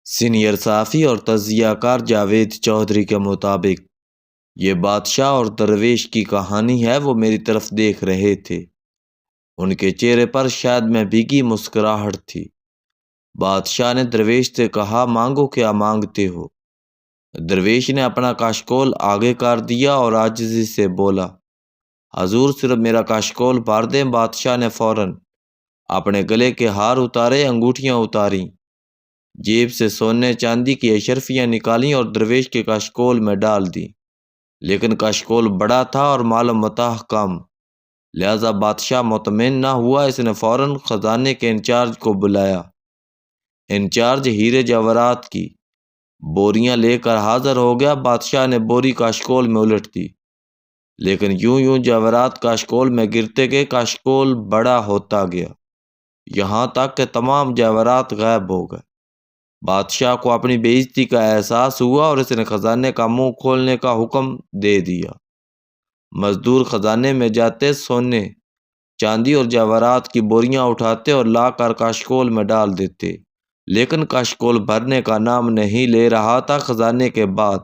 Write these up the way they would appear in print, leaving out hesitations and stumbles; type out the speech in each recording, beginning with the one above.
Senior صحافی اور تجزیہ کار جاوید چودھری کے مطابق یہ بادشاہ اور درویش کی کہانی ہے۔ وہ میری طرف دیکھ رہے تھے، ان کے چہرے پر شاید میں بھیگی مسکراہٹ تھی۔ بادشاہ نے درویش سے کہا، مانگو کیا مانگتے ہو؟ درویش نے اپنا کاشکول آگے کر دیا اور عاجزی سے بولا، حضور صرف میرا کاشکول بھر دیں۔ بادشاہ نے فوراً اپنے گلے کے ہار اتارے، انگوٹھیاں اتاریں، جیب سے سونے چاندی کی اشرفیاں نکالیں اور درویش کے کاشکول میں ڈال دیں۔ لیکن کاشکول بڑا تھا اور مال و متاع کم، لہذا بادشاہ مطمئن نہ ہوا۔ اس نے فوراً خزانے کے انچارج کو بلایا۔ انچارج ہیرے جواہرات کی بوریاں لے کر حاضر ہو گیا۔ بادشاہ نے بوری کاشکول میں الٹ دی، لیکن یوں یوں جواہرات کاشکول میں گرتے گئے، کاشکول بڑا ہوتا گیا، یہاں تک کہ تمام جواہرات غائب ہو گئے۔ بادشاہ کو اپنی بے عزتی کا احساس ہوا اور اس نے خزانے کا منہ کھولنے کا حکم دے دیا۔ مزدور خزانے میں جاتے، سونے چاندی اور جواہرات کی بوریاں اٹھاتے اور لا کر کاشکول میں ڈال دیتے، لیکن کاشکول بھرنے کا نام نہیں لے رہا تھا۔ خزانے کے بعد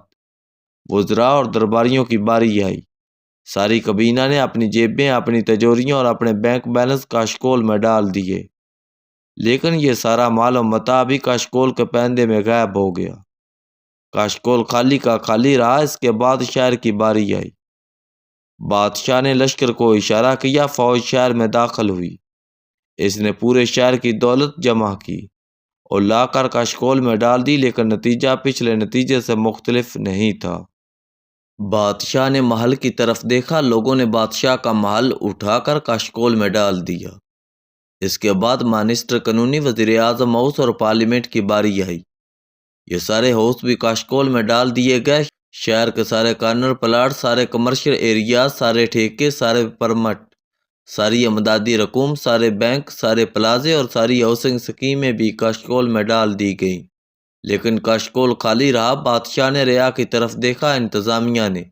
وزراء اور درباریوں کی باری آئی۔ ساری کابینہ نے اپنی جیبیں، اپنی تجوریاں اور اپنے بینک بیلنس کاشکول میں ڈال دیے، لیکن یہ سارا مال و متاع بھی کاشکول کے پیندے میں غائب ہو گیا۔ کاشکول خالی کا خالی رہا۔ اس کے بعد شہر کی باری آئی۔ بادشاہ نے لشکر کو اشارہ کیا، فوج شہر میں داخل ہوئی۔ اس نے پورے شہر کی دولت جمع کی اور لا کر کاشکول میں ڈال دی، لیکن نتیجہ پچھلے نتیجے سے مختلف نہیں تھا۔ بادشاہ نے محل کی طرف دیکھا، لوگوں نے بادشاہ کا محل اٹھا کر کاشکول میں ڈال دیا۔ اس کے بعد مانسٹر، قانونی، وزیر اعظم ہاؤس اور پارلیمنٹ کی باری آئی۔ یہ سارے ہاؤس بھی کاشکول میں ڈال دیے گئے۔ شہر کے سارے کارنر پلاٹ، سارے کمرشل ایریاز، سارے ٹھیکے، سارے پرمٹ، ساری امدادی رقوم، سارے بینک، سارے پلازے اور ساری ہاؤسنگ اسکیمیں بھی کاشکول میں ڈال دی گئیں، لیکن کاشکول خالی رہا۔ بادشاہ نے رعایا کی طرف دیکھا، انتظامیہ نے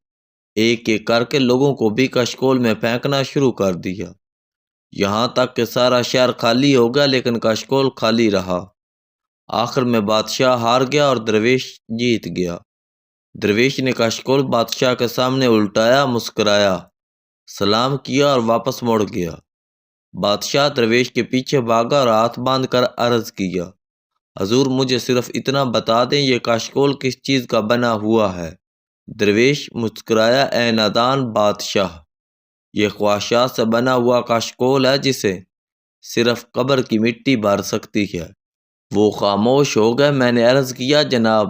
ایک ایک کر کے لوگوں کو بھی کاشکول میں پھینکنا شروع کر دیا، یہاں تک کہ سارا شہر خالی ہو گیا، لیکن کاشکول خالی رہا۔ آخر میں بادشاہ ہار گیا اور درویش جیت گیا۔ درویش نے کاشکول بادشاہ کے سامنے الٹایا، مسکرایا، سلام کیا اور واپس مڑ گیا۔ بادشاہ درویش کے پیچھے بھاگا اور ہاتھ باندھ کر عرض کیا، حضور مجھے صرف اتنا بتا دیں، یہ کاشکول کس چیز کا بنا ہوا ہے؟ درویش مسکرایا، اے نادان بادشاہ، یہ خواہشات سے بنا ہوا کاشکول ہے جسے صرف قبر کی مٹی بھر سکتی ہے۔ وہ خاموش ہو گئے۔ میں نے عرض کیا، جناب،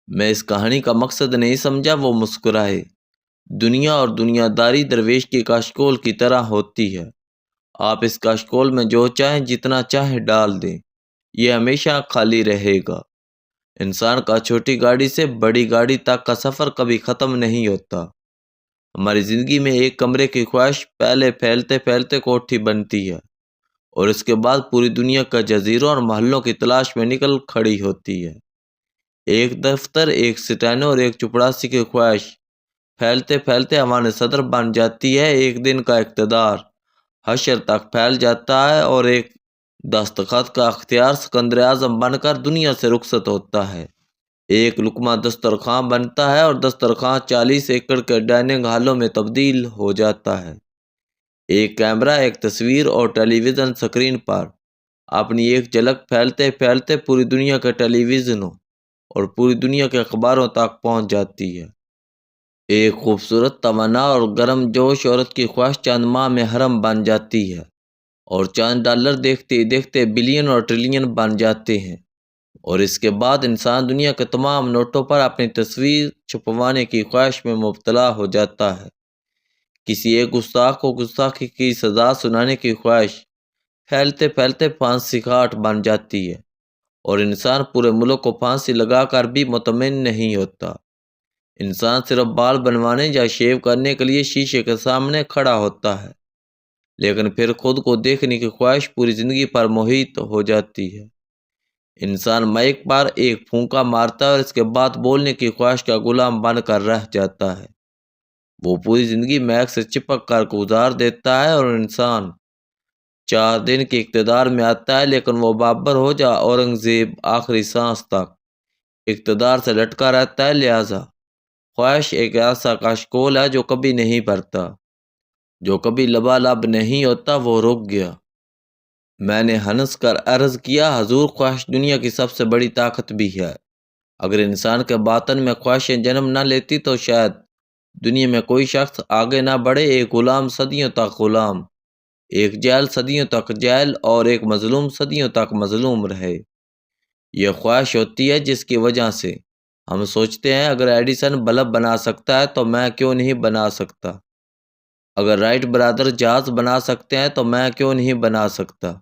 میں اس کہانی کا مقصد نہیں سمجھا۔ وہ مسکرائے، دنیا اور دنیا داری درویش کی کاشکول کی طرح ہوتی ہے۔ آپ اس کاشکول میں جو چاہیں، جتنا چاہیں ڈال دیں، یہ ہمیشہ خالی رہے گا۔ انسان کا چھوٹی گاڑی سے بڑی گاڑی تک کا سفر کبھی ختم نہیں ہوتا۔ ہماری زندگی میں ایک کمرے کی خواہش پہلے پھیلتے پھیلتے کوٹھی بنتی ہے، اور اس کے بعد پوری دنیا کا جزیروں اور محلوں کی تلاش میں نکل کھڑی ہوتی ہے۔ ایک دفتر، ایک سٹینو اور ایک چپڑاسی کی خواہش پھیلتے پھیلتے ایوان صدر بن جاتی ہے۔ ایک دن کا اقتدار حشر تک پھیل جاتا ہے، اور ایک دستخط کا اختیار سکندر اعظم بن کر دنیا سے رخصت ہوتا ہے۔ ایک لقمہ دسترخوان بنتا ہے، اور دسترخوان 40 ایکڑ کے ڈائننگ ہالوں میں تبدیل ہو جاتا ہے۔ ایک کیمرہ، ایک تصویر اور ٹیلی ویژن سکرین پر اپنی ایک جھلک پھیلتے پھیلتے پوری دنیا کے ٹیلی ویژنوں اور پوری دنیا کے اخباروں تک پہنچ جاتی ہے۔ ایک خوبصورت، توانا اور گرم جوش عورت کی خواہش چند ماہ میں حرم بن جاتی ہے، اور چند ڈالر دیکھتے دیکھتے بلین اور ٹریلین بن جاتے ہیں، اور اس کے بعد انسان دنیا کے تمام نوٹوں پر اپنی تصویر چھپوانے کی خواہش میں مبتلا ہو جاتا ہے۔ کسی ایک گستاخ کو گستاخی کی سزا سنانے کی خواہش پھیلتے پھیلتے پھانسی گھاٹ بن جاتی ہے، اور انسان پورے ملک کو پھانسی لگا کر بھی مطمئن نہیں ہوتا۔ انسان صرف بال بنوانے یا شیو کرنے کے لیے شیشے کے سامنے کھڑا ہوتا ہے، لیکن پھر خود کو دیکھنے کی خواہش پوری زندگی پر محیط ہو جاتی ہے۔ انسان مائک پر ایک پھونکا مارتا ہے اور اس کے بعد بولنے کی خواہش کا غلام بن کر رہ جاتا ہے۔ وہ پوری زندگی مائک سے چپک کر گزار دیتا ہے، اور انسان 4 دن کے اقتدار میں آتا ہے، لیکن وہ بابر ہو یا اورنگزیب آخری سانس تک اقتدار سے لٹکا رہتا ہے، لہذا خواہش ایک ایسا کاشکول ہے جو کبھی نہیں بھرتا، جو کبھی لبالب نہیں ہوتا۔ وہ رک گیا۔ میں نے ہنس کر عرض کیا، حضور، خواہش دنیا کی سب سے بڑی طاقت بھی ہے۔ اگر انسان کے باطن میں خواہشیں جنم نہ لیتی تو شاید دنیا میں کوئی شخص آگے نہ بڑھے۔ ایک غلام صدیوں تک غلام، ایک جیل صدیوں تک جیل، اور ایک مظلوم صدیوں تک مظلوم رہے۔ یہ خواہش ہوتی ہے جس کی وجہ سے ہم سوچتے ہیں اگر ایڈیسن بلب بنا سکتا ہے تو میں کیوں نہیں بنا سکتا، اگر رائٹ برادر جہاز بنا سکتے ہیں تو میں کیوں نہیں بنا سکتا،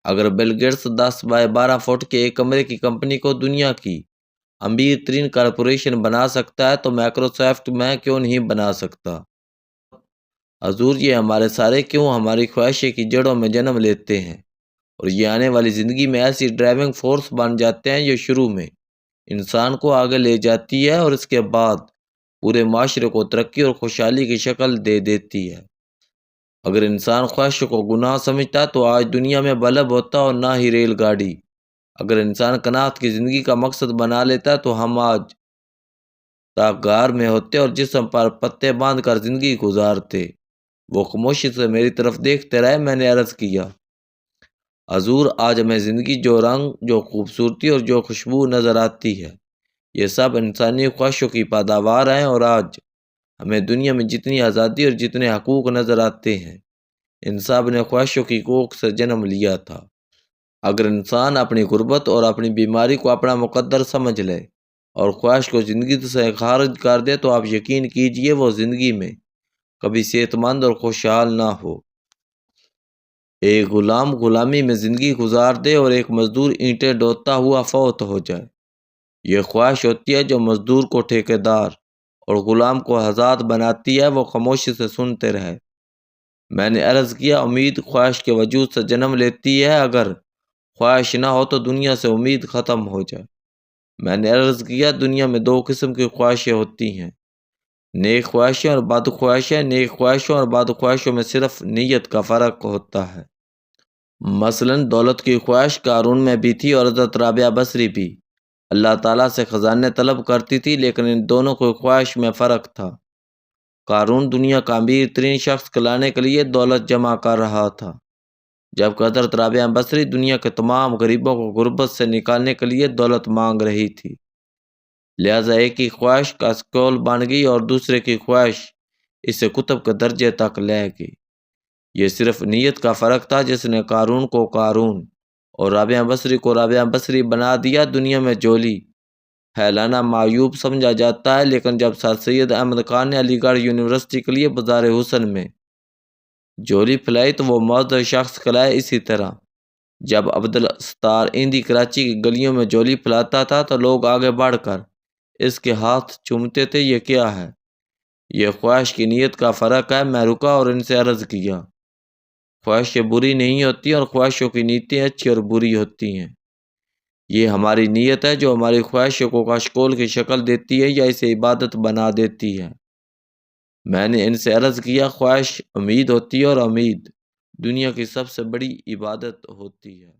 اگر بل گیٹس 10 بائی 12 فٹ کے ایک کمرے کی کمپنی کو دنیا کی امیر ترین کارپوریشن بنا سکتا ہے تو مائکروسافٹ میں کیوں نہیں بنا سکتا۔ حضور، یہ ہمارے سارے کیوں ہماری خواہشیں کی جڑوں میں جنم لیتے ہیں، اور یہ آنے والی زندگی میں ایسی ڈرائیونگ فورس بن جاتے ہیں جو شروع میں انسان کو آگے لے جاتی ہے اور اس کے بعد پورے معاشرے کو ترقی اور خوشحالی کی شکل دے دیتی ہے۔ اگر انسان خواہش کو گناہ سمجھتا ہے تو آج دنیا میں بلب ہوتا اور نہ ہی ریل گاڑی۔ اگر انسان قناعت کی زندگی کا مقصد بنا لیتا ہے تو ہم آج تاک غار میں ہوتے اور جسم پر پتے باندھ کر زندگی گزارتے۔ وہ خاموشی سے میری طرف دیکھتے رہے۔ میں نے عرض کیا، حضور، آج ہمیں زندگی جو رنگ، جو خوبصورتی اور جو خوشبو نظر آتی ہے، یہ سب انسانی خواہشوں کی پیداوار ہیں، اور آج ہمیں دنیا میں جتنی آزادی اور جتنے حقوق نظر آتے ہیں، ان سب نے خواہشوں کی کوکھ سے جنم لیا تھا۔ اگر انسان اپنی غربت اور اپنی بیماری کو اپنا مقدر سمجھ لے اور خواہش کو زندگی سے خارج کر دے تو آپ یقین کیجئے وہ زندگی میں کبھی صحت مند اور خوشحال نہ ہو۔ ایک غلام غلامی میں زندگی گزار دے اور ایک مزدور اینٹیں ڈھوتا ہوا فوت ہو جائے۔ یہ خواہش ہوتی ہے جو مزدور کو ٹھیکیدار اور غلام کو آزاد بناتی ہے۔ وہ خاموشی سے سنتے رہے۔ میں نے عرض کیا، امید خواہش کے وجود سے جنم لیتی ہے، اگر خواہش نہ ہو تو دنیا سے امید ختم ہو جائے۔ میں نے عرض کیا، دنیا میں 2 قسم کی خواہشیں ہوتی ہیں، نیک خواہشیں اور بد خواہشیں۔ نیک خواہشوں اور بد خواہشوں میں صرف نیت کا فرق ہوتا ہے۔ مثلاً دولت کی خواہش قارون میں بھی تھی اور حضرت رابعہ بصری بھی اللہ تعالیٰ سے خزانے طلب کرتی تھی، لیکن ان دونوں کی خواہش میں فرق تھا۔ قارون دنیا کا امیر ترین شخص کہلانے کے لیے دولت جمع کر رہا تھا، جبکہ حضرت رابعہ بصری دنیا کے تمام غریبوں کو غربت سے نکالنے کے لیے دولت مانگ رہی تھی۔ لہذا ایک کی خواہش کاسکول بن گئی اور دوسرے کی خواہش اسے کتب کے درجے تک لے گئی۔ یہ صرف نیت کا فرق تھا جس نے قارون کو قارون اور رابعہ بصری کو رابعہ بصری بنا دیا۔ دنیا میں جولی پھیلانا معیوب سمجھا جاتا ہے، لیکن جب سر سید احمد خان نے علی گڑھ یونیورسٹی کے لیے بازار حسن میں جولی پھیلائی تو وہ معزز شخص کہلائے۔ اسی طرح جب عبدالستار ایندھی کراچی کی گلیوں میں جولی پھیلاتا تھا تو لوگ آگے بڑھ کر اس کے ہاتھ چومتے تھے۔ یہ کیا ہے؟ یہ خواہش کی نیت کا فرق ہے۔ میں رکا اور ان سے عرض کیا، خواہشیں بری نہیں ہوتی اور خواہشوں کی نیتیں اچھی اور بری ہوتی ہیں۔ یہ ہماری نیت ہے جو ہماری خواہشوں کو کاشکول کی شکل دیتی ہے یا اسے عبادت بنا دیتی ہے۔ میں نے ان سے عرض کیا، خواہش امید ہوتی ہے اور امید دنیا کی سب سے بڑی عبادت ہوتی ہے۔